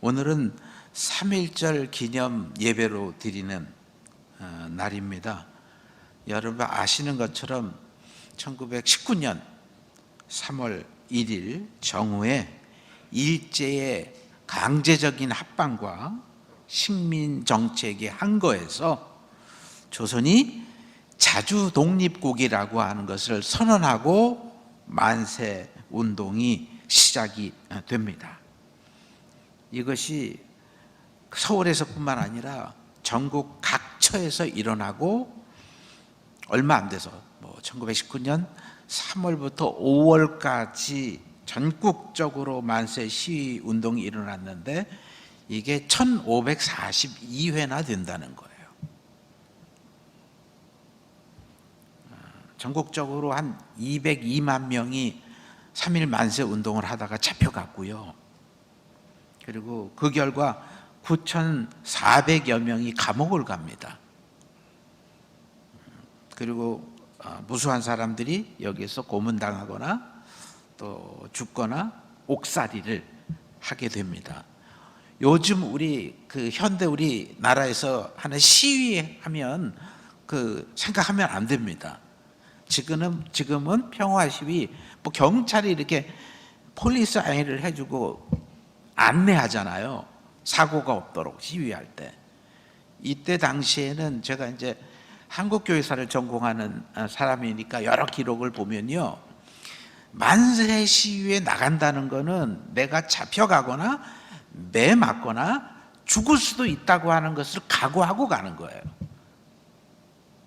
오늘은 3.1절 기념 예배로 드리는 날입니다. 여러분 아시는 것처럼 1919년 3월 1일 정오에 일제의 강제적인 합방과 식민정책의 항거에서 조선이 자주 독립국이라고 하는 것을 선언하고 만세 운동이 시작이 됩니다. 이것이 서울에서뿐만 아니라 전국 각처에서 일어나고 얼마 안 돼서 1919년 3월부터 5월까지 전국적으로 만세 시위 운동이 일어났는데 이게 1542회나 된다는 거예요. 전국적으로 한 202만 명이 3.1 만세 운동을 하다가 잡혀갔고요. 그리고 그 결과 9,400여 명이 감옥을 갑니다. 그리고 무수한 사람들이 여기에서 고문당하거나 또 죽거나 옥살이를 하게 됩니다. 요즘 우리 현대 우리 나라에서 하는 시위하면 생각하면 안 됩니다. 지금은 평화 시위, 경찰이 이렇게 폴리스 아이를 해주고 안내하잖아요. 사고가 없도록 시위할 때. 이때 당시에는 제가 이제 한국교회사를 전공하는 사람이니까 여러 기록을 보면요, 만세 시위에 나간다는 거는 내가 잡혀가거나 매 맞거나 죽을 수도 있다고 하는 것을 각오하고 가는 거예요.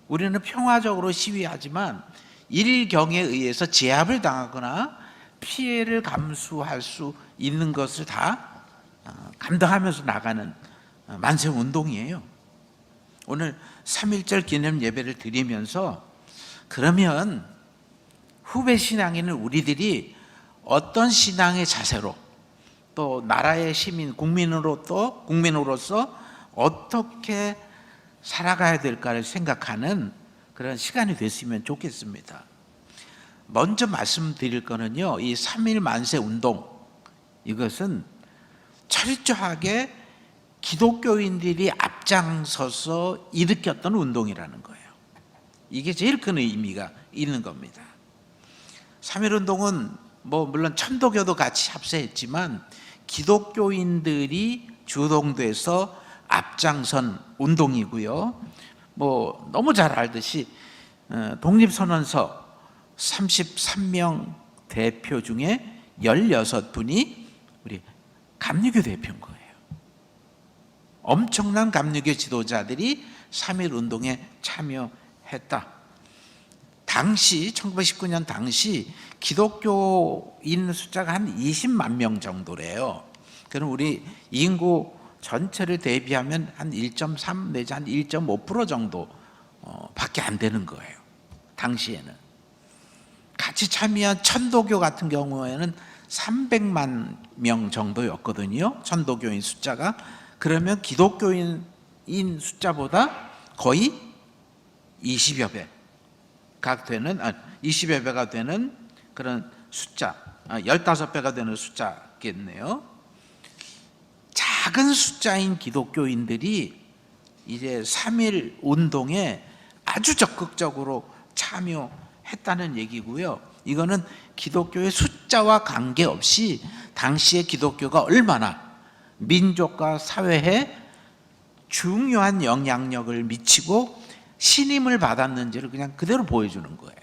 우리는 평화적으로 시위하지만 일경에 의해서 제압을 당하거나 피해를 감수할 수 있는 것을 다 감당하면서 나가는 만세 운동이에요. 오늘 3.1절 기념 예배를 드리면서 그러면 후배 신앙인은 우리들이 어떤 신앙의 자세로 또 나라의 시민, 국민으로서 어떻게 살아가야 될까를 생각하는 그런 시간이 됐으면 좋겠습니다. 먼저 말씀드릴 거는요, 이 3.1 만세 운동, 이것은 철저하게 기독교인들이 앞장서서 일으켰던 운동이라는 거예요. 이게 제일 큰 의미가 있는 겁니다. 3.1 운동은 물론 천도교도 같이 합세했지만 기독교인들이 주동돼서 앞장선 운동이고요. 너무 잘 알듯이 독립선언서 33명 대표 중에 16분이 우리 감리교 대표인 거예요. 엄청난 감리교 지도자들이 3.1 운동에 참여했다. 당시 1919년 당시 기독교인 숫자가 한 20만 명 정도래요. 그럼 우리 인구 전체를 대비하면 한 1.3 내지 한 1.5% 정도 밖에 안 되는 거예요. 당시에는. 같이 참여한 천도교 같은 경우에는 300만 명 정도였거든요. 천도교인 숫자가. 그러면 기독교인 숫자보다 거의 20여 배가 되는 20여 배가 되는 그런 숫자, 15배가 되는 숫자겠네요. 작은 숫자인 기독교인들이 이제 3.1 운동에 아주 적극적으로 참여했다는 얘기고요. 이거는 기독교의 숫자와 관계없이 당시의 기독교가 얼마나 민족과 사회에 중요한 영향력을 미치고 신임을 받았는지를 그냥 그대로 보여주는 거예요.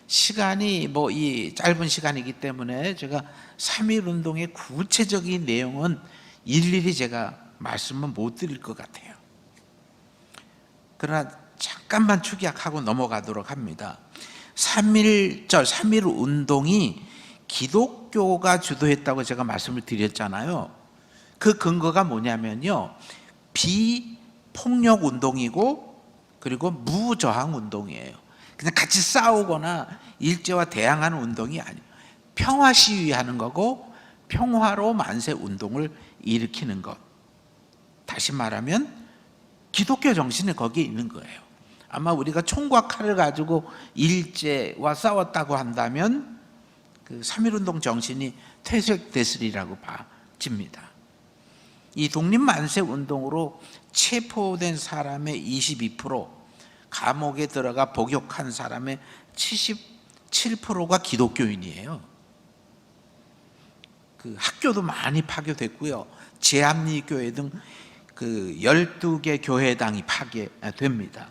시간이 이 짧은 시간이기 때문에 제가 3.1 운동의 구체적인 내용은 일일이 제가 말씀은 못 드릴 것 같아요. 그러나 잠깐만 축약하고 넘어가도록 합니다. 3.1 운동이 기독교가 주도했다고 제가 말씀을 드렸잖아요. 그 근거가 뭐냐면요, 비폭력 운동이고 그리고 무저항 운동이에요. 그냥 같이 싸우거나 일제와 대항하는 운동이 아니에요. 평화 시위하는 거고 평화로 만세 운동을 일으키는 것. 다시 말하면 기독교 정신이 거기에 있는 거예요. 아마 우리가 총과 칼을 가지고 일제와 싸웠다고 한다면 그 3.1 운동 정신이 퇴색됐으리라고 봐집니다. 이 독립만세 운동으로 체포된 사람의 22%, 감옥에 들어가 복역한 사람의 77%가 기독교인이에요. 그 학교도 많이 파괴됐고요. 제합리교회 등 그 12개 교회당이 파괴됩니다.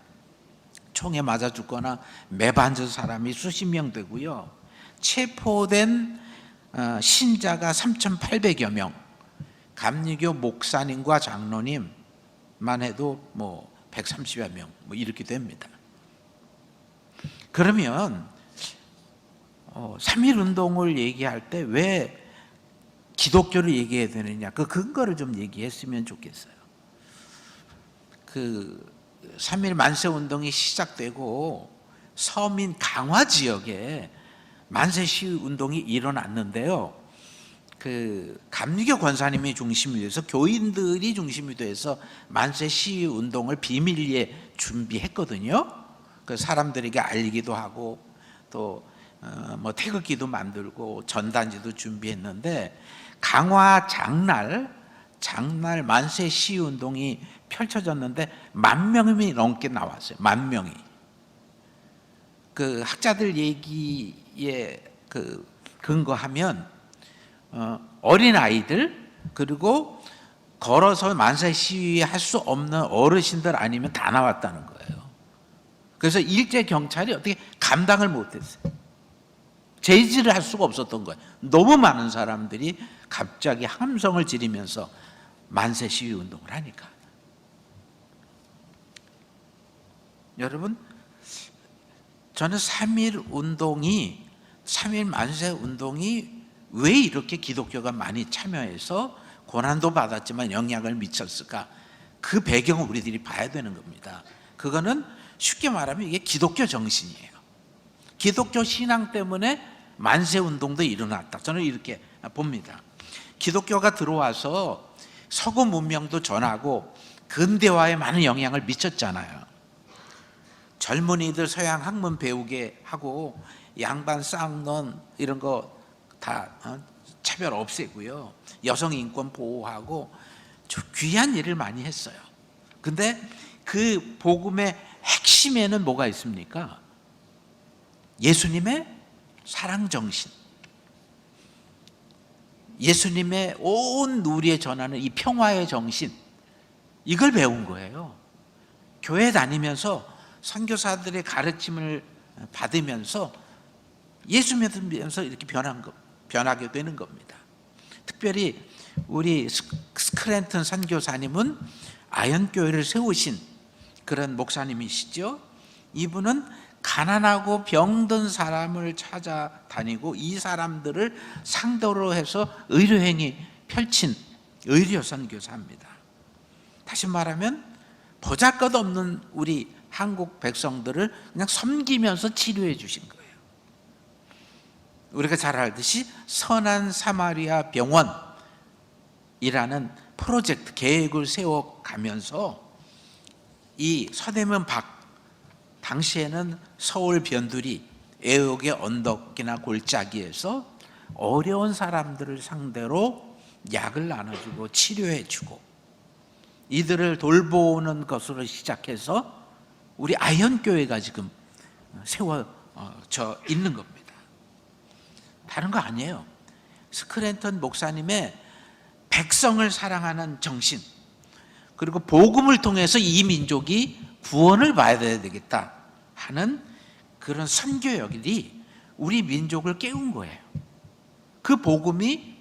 총에 맞아 죽거나 매반전 사람이 수십 명 되고요. 체포된 신자가 3,800여 명, 감리교 목사님과 장로님만 해도 뭐 130여 명 이렇게 됩니다. 그러면 3.1 운동을 얘기할 때 왜 기독교를 얘기해야 되느냐, 그 근거를 좀 얘기했으면 좋겠어요. 그 3.1 만세 운동이 시작되고 서민 강화 지역에 만세 시위 운동이 일어났는데요. 그 감리교 권사님이 중심이 돼서 교인들이 중심이 돼서 만세 시위 운동을 비밀리에 준비했거든요. 그 사람들에게 알리기도 하고 또 뭐 태극기도 만들고 전단지도 준비했는데, 강화 장날 만세 시위 운동이 펼쳐졌는데 10,000명이 넘게 나왔어요. 10,000명이. 그 학자들 얘기에 그 근거하면 어린 아이들, 그리고 걸어서 만세 시위할 수 없는 어르신들 아니면 다 나왔다는 거예요. 그래서 일제 경찰이 어떻게 감당을 못했어요. 제지를 할 수가 없었던 거예요. 너무 많은 사람들이 갑자기 함성을 지르면서 만세 시위 운동을 하니까. 여러분, 저는 3.1 만세 운동이 왜 이렇게 기독교가 많이 참여해서 고난도 받았지만 영향을 미쳤을까? 그 배경을 우리들이 봐야 되는 겁니다. 그거는 쉽게 말하면 이게 기독교 정신이에요. 기독교 신앙 때문에 만세 운동도 일어났다, 저는 이렇게 봅니다. 기독교가 들어와서 서구 문명도 전하고 근대화에 많은 영향을 미쳤잖아요. 젊은이들 서양 학문 배우게 하고 양반 쌍론 이런 거 다 차별 없애고요. 여성 인권 보호하고 귀한 일을 많이 했어요. 근데 그 복음의 핵심에는 뭐가 있습니까? 예수님의 사랑 정신, 예수님의 온 누리에 전하는 이 평화의 정신, 이걸 배운 거예요. 교회 다니면서 선교사들의 가르침을 받으면서 예수 믿으면서 이렇게 변하게 되는 겁니다. 특별히 우리 스크랜턴 선교사님은 아현교회를 세우신 그런 목사님이시죠. 이분은 가난하고 병든 사람을 찾아다니고 이 사람들을 상대로 해서 의료행위 펼친 의료 선교사입니다. 다시 말하면 보잘것없는 우리 한국 백성들을 그냥 섬기면서 치료해 주신 거예요. 우리가 잘 알듯이 선한 사마리아 병원이라는 프로젝트 계획을 세워가면서 이 서대문 밖, 당시에는 서울 변두리, 애옥의 언덕이나 골짜기에서 어려운 사람들을 상대로 약을 나눠주고 치료해주고 이들을 돌보는 것으로 시작해서 우리 아현교회가 지금 세워져 있는 겁니다. 다른 거 아니에요. 스크랜턴 목사님의 백성을 사랑하는 정신, 그리고 복음을 통해서 이 민족이 구원을 받아야 되겠다 하는 그런 선교역이 우리 민족을 깨운 거예요. 그 복음이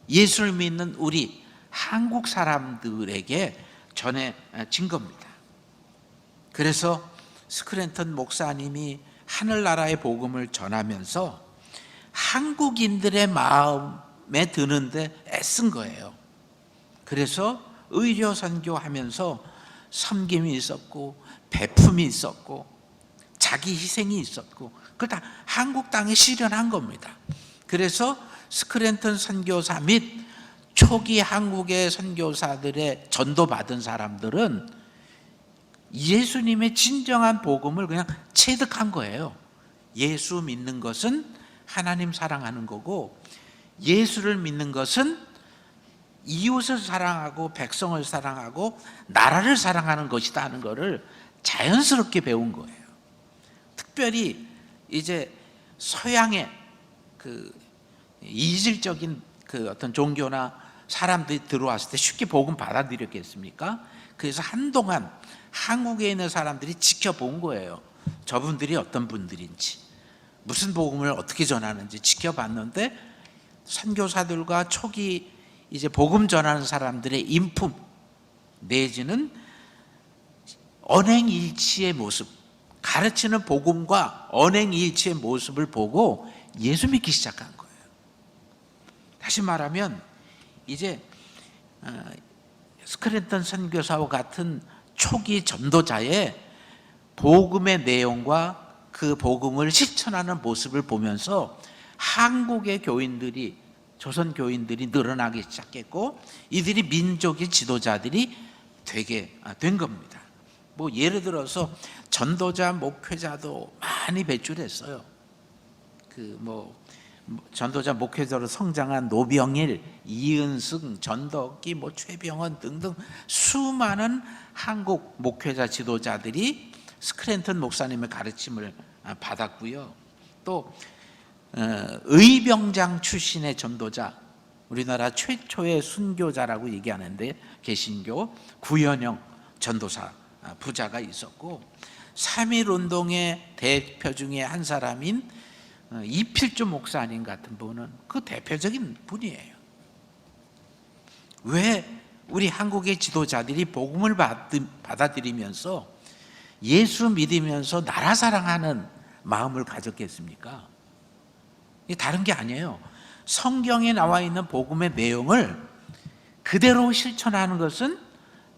예수를 믿는 우리 한국 사람들에게 전해진 겁니다. 그래서 스크랜턴 목사님이 하늘나라의 복음을 전하면서 한국인들의 마음에 드는데 애쓴 거예요. 그래서 의료 선교하면서 섬김이 있었고 배품이 있었고 자기 희생이 있었고 그걸 다 한국 땅에 실현한 겁니다. 그래서 스크랜턴 선교사 및 초기 한국의 선교사들의 전도받은 사람들은 예수님의 진정한 복음을 그냥 체득한 거예요. 예수 믿는 것은 하나님 사랑하는 거고 예수를 믿는 것은 이웃을 사랑하고 백성을 사랑하고 나라를 사랑하는 것이다 하는 것을 자연스럽게 배운 거예요. 특별히 이제 서양의 그 이질적인 그 어떤 종교나 사람들이 들어왔을 때 쉽게 복음 받아들였겠습니까? 그래서 한동안 한국에 있는 사람들이 지켜본 거예요. 저분들이 어떤 분들인지, 무슨 복음을 어떻게 전하는지 지켜봤는데, 선교사들과 초기 이제 복음 전하는 사람들의 인품 내지는 언행일치의 모습, 가르치는 복음과 언행일치의 모습을 보고 예수 믿기 시작한 거예요. 다시 말하면 이제 스크랜턴 선교사와 같은 초기 전도자의 복음의 내용과 그 복음을 실천하는 모습을 보면서 한국의 교인들이, 조선 교인들이 늘어나기 시작했고, 이들이 민족의 지도자들이 되게 된 겁니다. 뭐 예를 들어서 전도자, 목회자도 많이 배출했어요. 전도자, 목회자로 성장한 노병일, 이은승, 전덕기, 최병헌 등등 수많은 한국 목회자 지도자들이 스크랜턴 목사님의 가르침을 받았고요. 또 의병장 출신의 전도자, 우리나라 최초의 순교자라고 얘기하는데 개신교 구현영 전도사 부자가 있었고, 3.1운동의 대표 중에 한 사람인 이필주 목사님 같은 분은 그 대표적인 분이에요. 왜 우리 한국의 지도자들이 복음을 받아들이면서 예수 믿으면서 나라 사랑하는 마음을 가졌겠습니까? 이게 다른 게 아니에요. 성경에 나와 있는 복음의 내용을 그대로 실천하는 것은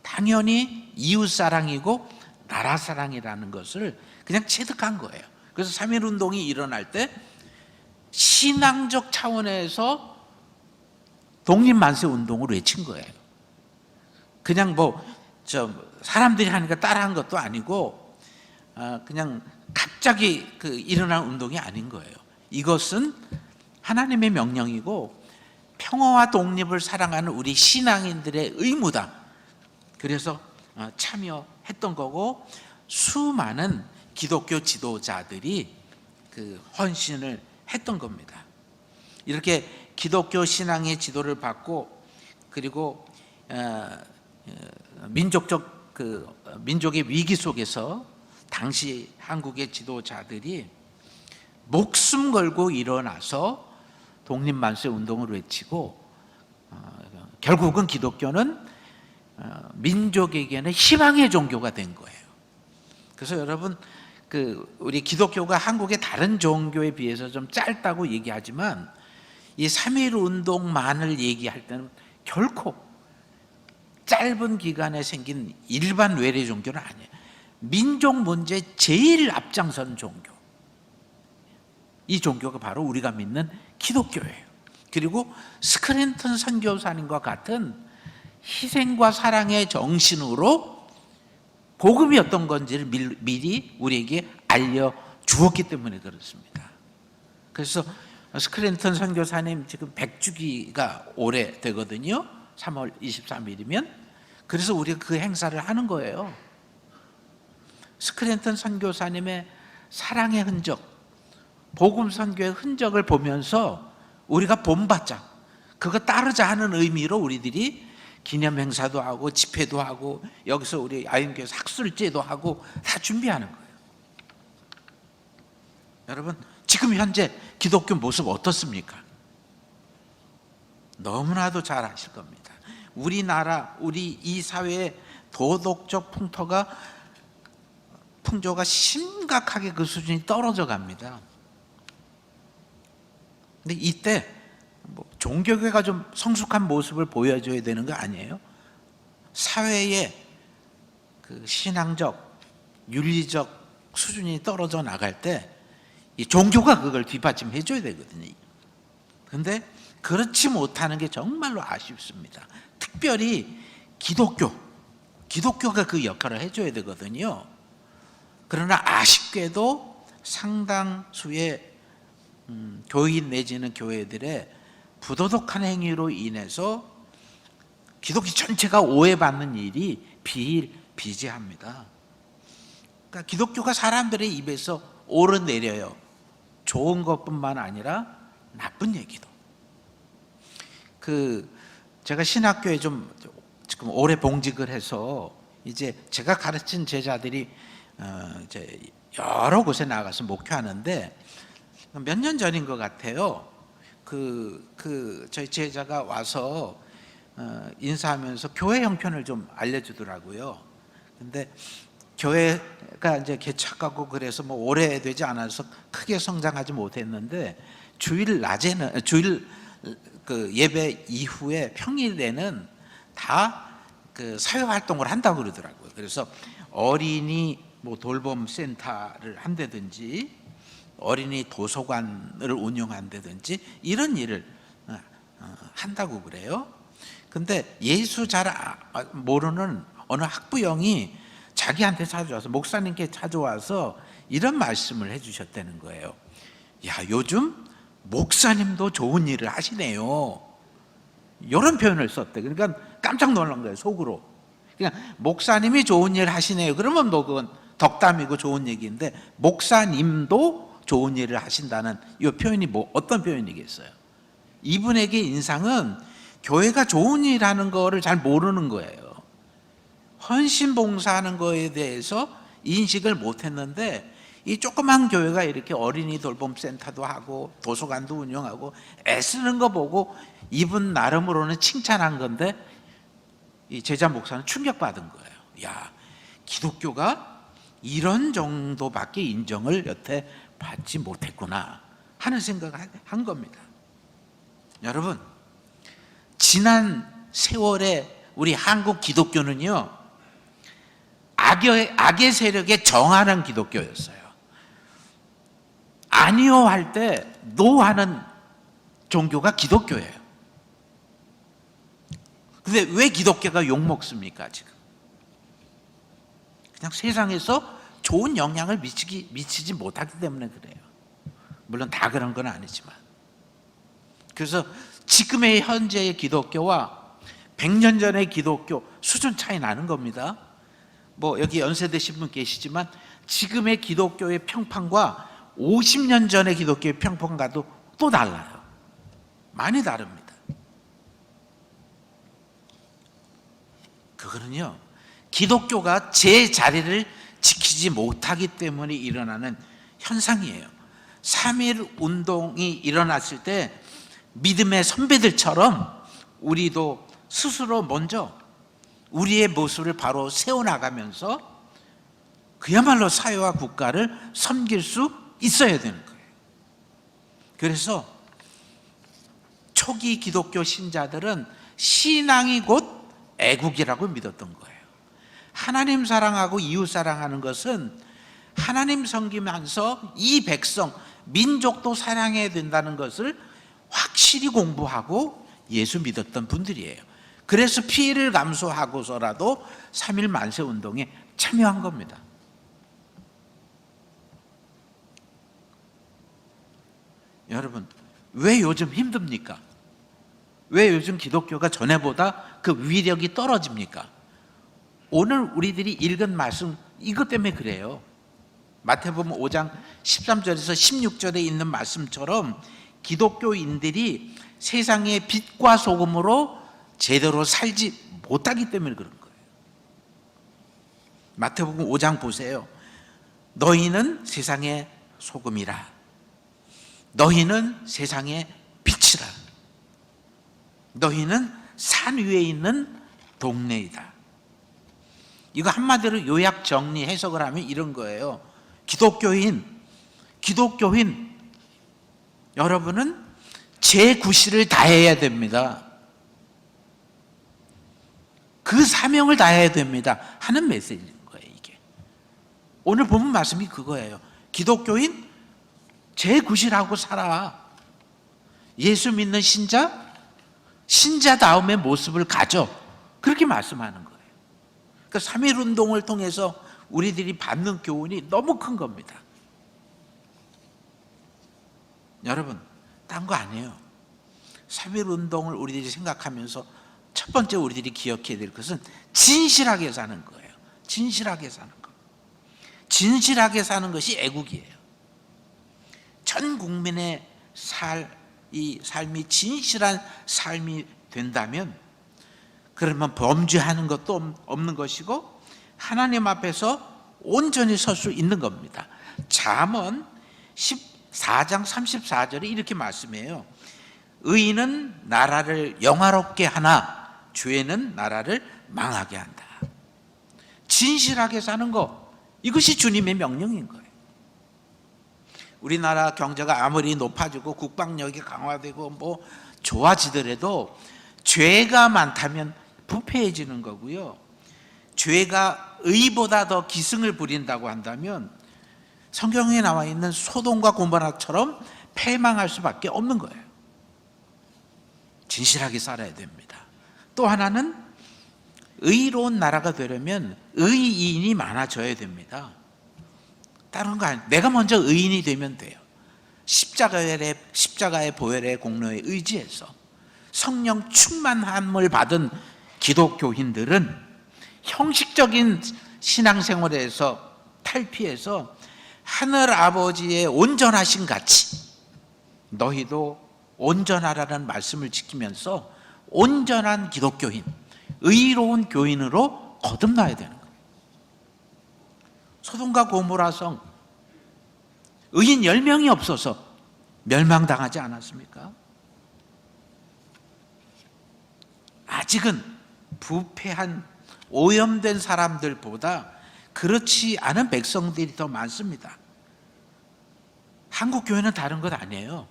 당연히 이웃사랑이고 나라사랑이라는 것을 그냥 체득한 거예요. 그래서 3.1운동이 일어날 때 신앙적 차원에서 독립만세운동을 외친 거예요. 그냥 사람들이 하니까 따라한 것도 아니고 그냥 갑자기 일어난 운동이 아닌 거예요. 이것은 하나님의 명령이고 평화와 독립을 사랑하는 우리 신앙인들의 의무다. 그래서 참여했던 거고, 수많은 기독교 지도자들이 헌신을 했던 겁니다. 이렇게 기독교 신앙의 지도를 받고, 그리고 민족의 위기 속에서 당시 한국의 지도자들이 목숨 걸고 일어나서 독립만세 운동을 외치고, 결국은 기독교는 민족에게는 희망의 종교가 된 거예요. 그래서 여러분, 우리 기독교가 한국의 다른 종교에 비해서 좀 짧다고 얘기하지만, 이 3.1 운동만을 얘기할 때는 결코 짧은 기간에 생긴 일반 외래 종교는 아니에요. 민족 문제에 제일 앞장선 종교, 이 종교가 바로 우리가 믿는 기독교예요. 그리고 스크랜턴 선교사님과 같은 희생과 사랑의 정신으로 복음이 어떤 건지를 미리 우리에게 알려주었기 때문에 그렇습니다. 그래서 스크랜턴 선교사님 지금 100주기가 올해 되거든요. 3월 23일이면. 그래서 우리가 그 행사를 하는 거예요. 스크랜턴 선교사님의 사랑의 흔적, 복음 선교의 흔적을 보면서 우리가 본받자, 그거 따르자 하는 의미로 우리들이 기념 행사도 하고 집회도 하고, 여기서 우리 아인교회에서 학술제도 하고 다 준비하는 거예요. 여러분, 지금 현재 기독교 모습 어떻습니까? 너무나도 잘 아실 겁니다. 우리나라, 우리 이 사회의 도덕적 풍조가 심각하게 그 수준이 떨어져 갑니다. 근데 이때 종교계가 좀 성숙한 모습을 보여줘야 되는 거 아니에요? 사회의 신앙적, 윤리적 수준이 떨어져 나갈 때 이 종교가 그걸 뒷받침해 줘야 되거든요. 그런데 그렇지 못하는 게 정말로 아쉽습니다. 특별히 기독교가 그 역할을 해줘야 되거든요. 그러나 아쉽게도 상당수의 교인 내지는 교회들의 부도덕한 행위로 인해서 기독교 전체가 오해받는 일이 비일비재합니다. 그러니까 기독교가 사람들의 입에서 오르내려요. 좋은 것뿐만 아니라 나쁜 얘기도. 제가 신학교에 좀 지금 오래 봉직을 해서 이제 제가 가르친 제자들이 이제 여러 곳에 나가서 목회하는데 몇 년 전인 것 같아요. 저희 제자가 와서 인사하면서 교회 형편을 좀 알려주더라고요. 근데 교회가 이제 개척하고 그래서 뭐 오래되지 않아서 크게 성장하지 못했는데 주일 예배 이후에 평일에는 다 사회 활동을 한다고 그러더라고요. 그래서 어린이 뭐 돌봄 센터를 한다든지 어린이 도서관을 운영한다든지 이런 일을 한다고 그래요. 근데 예수 잘 모르는 어느 학부형이 자기한테 찾아와서, 목사님께 찾아와서 이런 말씀을 해주셨다는 거예요. 야, 요즘 목사님도 좋은 일을 하시네요. 이런 표현을 썼대. 그러니까 깜짝 놀란 거예요, 속으로. 그냥 목사님이 좋은 일 하시네요. 그러면 뭐 그건 덕담이고 좋은 얘기인데, 목사님도 좋은 일을 하신다는 이 표현이 어떤 표현이겠어요? 이분에게 인상은 교회가 좋은 일 하는 거를 잘 모르는 거예요. 헌신 봉사하는 거에 대해서 인식을 못 했는데, 이 조그만 교회가 이렇게 어린이 돌봄 센터도 하고 도서관도 운영하고 애쓰는 거 보고 이분 나름으로는 칭찬한 건데, 이 제자 목사는 충격받은 거예요. 야, 기독교가 이런 정도밖에 인정을 여태 받지 못했구나 하는 생각을 한 겁니다. 여러분, 지난 세월에 우리 한국 기독교는요, 악의 세력에 정하는 기독교였어요. 아니요 할 때 노 하는 종교가 기독교예요. 근데 왜 기독교가 욕먹습니까, 지금? 그냥 세상에서 좋은 영향을 미치지 못하기 때문에 그래요. 물론 다 그런 건 아니지만. 그래서 지금의 현재의 기독교와 100년 전의 기독교 수준 차이 나는 겁니다. 뭐 여기 연세대신 분 계시지만 지금의 기독교의 평판과 50년 전의 기독교의 평판과도 또 달라요. 많이 다릅니다. 그거는요, 기독교가 제 자리를 지키지 못하기 때문에 일어나는 현상이에요. 3.1 운동이 일어났을 때 믿음의 선배들처럼 우리도 스스로 먼저 우리의 모습을 바로 세워나가면서 그야말로 사회와 국가를 섬길 수 있어야 되는 거예요. 그래서 초기 기독교 신자들은 신앙이 곧 애국이라고 믿었던 거예요. 하나님 사랑하고 이웃 사랑하는 것은 하나님 섬기면서 이 백성, 민족도 사랑해야 된다는 것을 확실히 공부하고 예수 믿었던 분들이에요. 그래서 피해를 감수하고서라도 3.1 만세 운동에 참여한 겁니다. 여러분, 왜 요즘 힘듭니까? 왜 요즘 기독교가 전에보다 그 위력이 떨어집니까? 오늘 우리들이 읽은 말씀, 이것 때문에 그래요. 마태복음 5장 13절에서 16절에 있는 말씀처럼 기독교인들이 세상의 빛과 소금으로 제대로 살지 못하기 때문에 그런 거예요. 마태복음 5장 보세요. 너희는 세상의 소금이라. 너희는 세상의 빛이라. 너희는 산 위에 있는 동네이다. 이거 한마디로 요약 정리 해석을 하면 이런 거예요. 기독교인 여러분은 제 구실을 다해야 됩니다. 그 사명을 다해야 됩니다 하는 메시지인 거예요. 이게 오늘 본문 말씀이 그거예요. 기독교인 제 구실하고 살아. 예수 믿는 신자다움의 모습을 가져. 그렇게 말씀하는 거예요. 그러니까 3.1 운동을 통해서 우리들이 받는 교훈이 너무 큰 겁니다. 여러분, 딴 거 아니에요. 3.1 운동을 우리들이 생각하면서 첫 번째 우리들이 기억해야 될 것은 진실하게 사는 거예요. 진실하게 사는 거. 진실하게 사는 것이 애국이에요. 전 국민의 이 삶이 진실한 삶이 된다면, 그러면 범죄하는 것도 없는 것이고 하나님 앞에서 온전히 설 수 있는 겁니다. 잠언 14장 34절에 이렇게 말씀해요. 의인은 나라를 영화롭게 하나 죄는 나라를 망하게 한다. 진실하게 사는 것, 이것이 주님의 명령인 거예요. 우리나라 경제가 아무리 높아지고 국방력이 강화되고 뭐 좋아지더라도 죄가 많다면 부패해지는 거고요. 죄가 의보다 더 기승을 부린다고 한다면 성경에 나와 있는 소돔과 고모라처럼 패망할 수밖에 없는 거예요. 진실하게 살아야 됩니다. 또 하나는 의로운 나라가 되려면 의인이 많아져야 됩니다. 다른 거 아니에요. 내가 먼저 의인이 되면 돼요. 십자가의 보혈의 공로에 의지해서 성령 충만함을 받은 기독교인들은 형식적인 신앙생활에서 탈피해서 하늘 아버지의 온전하신 같이 너희도 온전하라는 말씀을 지키면서 온전한 기독교인, 의로운 교인으로 거듭나야 되는 거예요. 소돔과 고모라성 의인 10명이 없어서 멸망당하지 않았습니까? 아직은 부패한 오염된 사람들보다 그렇지 않은 백성들이 더 많습니다. 한국 교회는 다른 것 아니에요.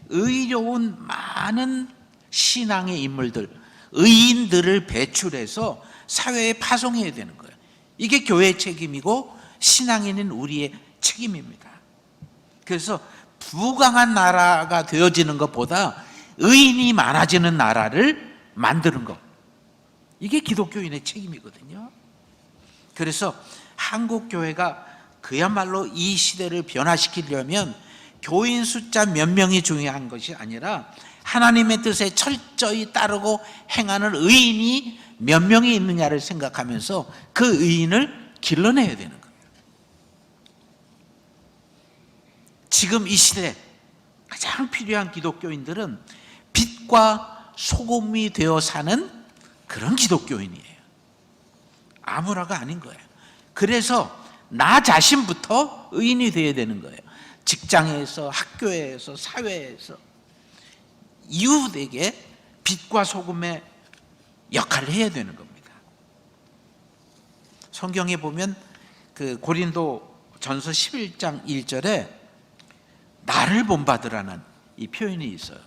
의로운 많은 신앙의 인물들, 의인들을 배출해서 사회에 파송해야 되는 거예요. 이게 교회의 책임이고 신앙인인 우리의 책임입니다. 그래서 부강한 나라가 되어지는 것보다 의인이 많아지는 나라를 만드는 것, 이게 기독교인의 책임이거든요. 그래서 한국 교회가 그야말로 이 시대를 변화시키려면 교인 숫자 몇 명이 중요한 것이 아니라 하나님의 뜻에 철저히 따르고 행하는 의인이 몇 명이 있느냐를 생각하면서 그 의인을 길러내야 되는 거예요. 지금 이 시대 가장 필요한 기독교인들은 빛과 소금이 되어 사는 그런 기독교인이에요. 아무라가 아닌 거예요. 그래서 나 자신부터 의인이 되어야 되는 거예요. 직장에서, 학교에서, 사회에서 이웃에게 빛과 소금의 역할을 해야 되는 겁니다. 성경에 보면 그 고린도 전서 11장 1절에 나를 본받으라는 이 표현이 있어요.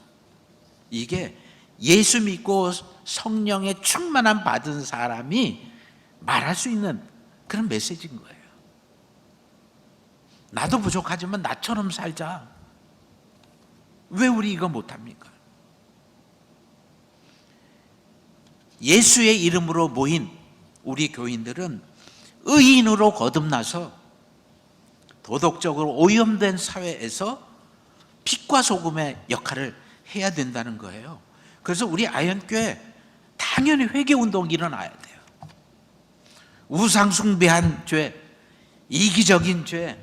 이게 예수 믿고 성령의 충만함 받은 사람이 말할 수 있는 그런 메시지인 거예요. 나도 부족하지만 나처럼 살자. 왜 우리 이거 못합니까? 예수의 이름으로 모인 우리 교인들은 의인으로 거듭나서 도덕적으로 오염된 사회에서 빛과 소금의 역할을 해야 된다는 거예요. 그래서 우리 아현교회 당연히 회개운동이 일어나야 돼요. 우상 숭배한 죄, 이기적인 죄,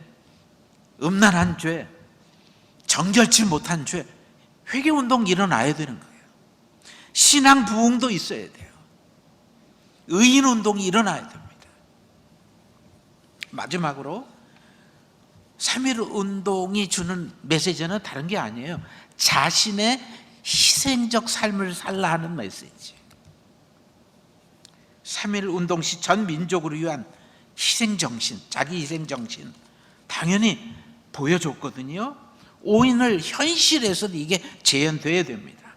음란한 죄, 정결치 못한 죄, 회개운동 일어나야 되는 거예요. 신앙 부흥도 있어야 돼요. 의인운동이 일어나야 됩니다. 마지막으로 3.1운동이 주는 메시지는 다른 게 아니에요. 자신의 희생적 삶을 살라 하는 메시지. 3.1운동 시 전 민족을 위한 희생정신, 자기 희생정신 당연히 보여줬거든요. 오인을 현실에서 이게 재현돼야 됩니다.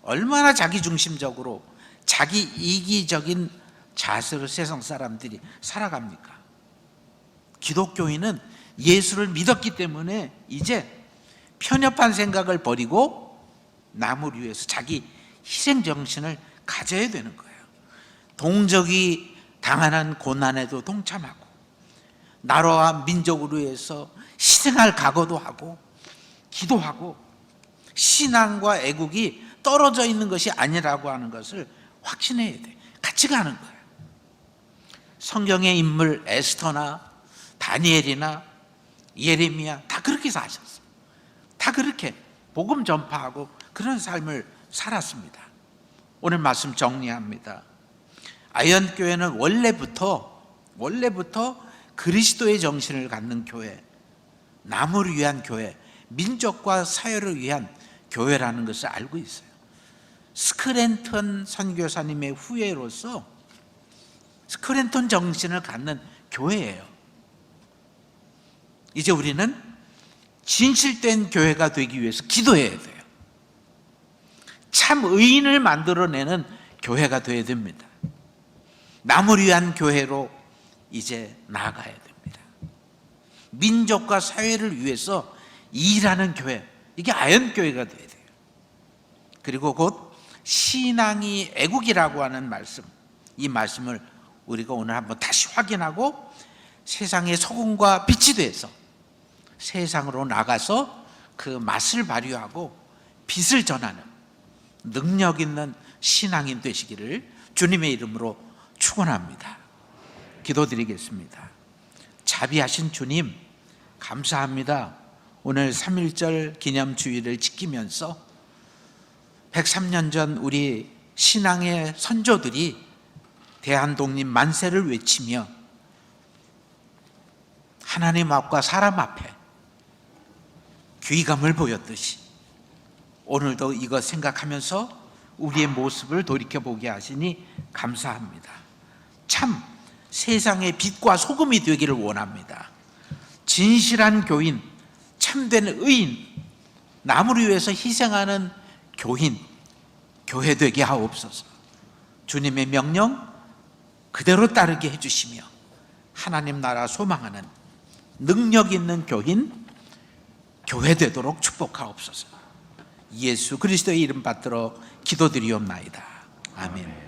얼마나 자기중심적으로 자기 이기적인 자세로 세상 사람들이 살아갑니까? 기독교인은 예수를 믿었기 때문에 이제 편협한 생각을 버리고 남을 위해서 자기 희생정신을 가져야 되는 거예요. 동족이 당하는 고난에도 동참하고 나라와 민족을 위해서 희생할 각오도 하고 기도하고 신앙과 애국이 떨어져 있는 것이 아니라고 하는 것을 확신해야 돼. 같이 가는 거예요. 성경의 인물 에스더나 다니엘이나 예레미야 다 그렇게 사셨어요. 다 그렇게 복음 전파하고 그런 삶을 살았습니다. 오늘 말씀 정리합니다. 아현교회는 원래부터 그리스도의 정신을 갖는 교회, 남을 위한 교회, 민족과 사회를 위한 교회라는 것을 알고 있어요. 스크랜턴 선교사님의 후예로서 스크랜턴 정신을 갖는 교회예요. 이제 우리는 진실된 교회가 되기 위해서 기도해야 돼요. 참 의인을 만들어내는 교회가 되어야 됩니다. 남을 위한 교회로 이제 나아가야 됩니다. 민족과 사회를 위해서 일하는 교회, 이게 아현교회가 되어야 돼요. 그리고 곧 신앙이 애국이라고 하는 말씀, 이 말씀을 우리가 오늘 한번 다시 확인하고 세상의 소금과 빛이 돼서 세상으로 나가서 그 맛을 발휘하고 빛을 전하는 능력 있는 신앙인 되시기를 주님의 이름으로 축원합니다. 기도드리겠습니다. 자비하신 주님, 감사합니다. 오늘 3.1절 기념주일을 지키면서 103년 전 우리 신앙의 선조들이 대한독립 만세를 외치며 하나님 앞과 사람 앞에 귀감을 보였듯이 오늘도 이거 생각하면서 우리의 모습을 돌이켜보게 하시니 감사합니다. 참 세상의 빛과 소금이 되기를 원합니다. 진실한 교인, 참된 의인, 남을 위해서 희생하는 교인, 교회 되게 하옵소서. 주님의 명령 그대로 따르게 해주시며 하나님 나라 소망하는 능력 있는 교인, 교회 되도록 축복하옵소서. 예수 그리스도의 이름 받들어 기도드리옵나이다. 아멘.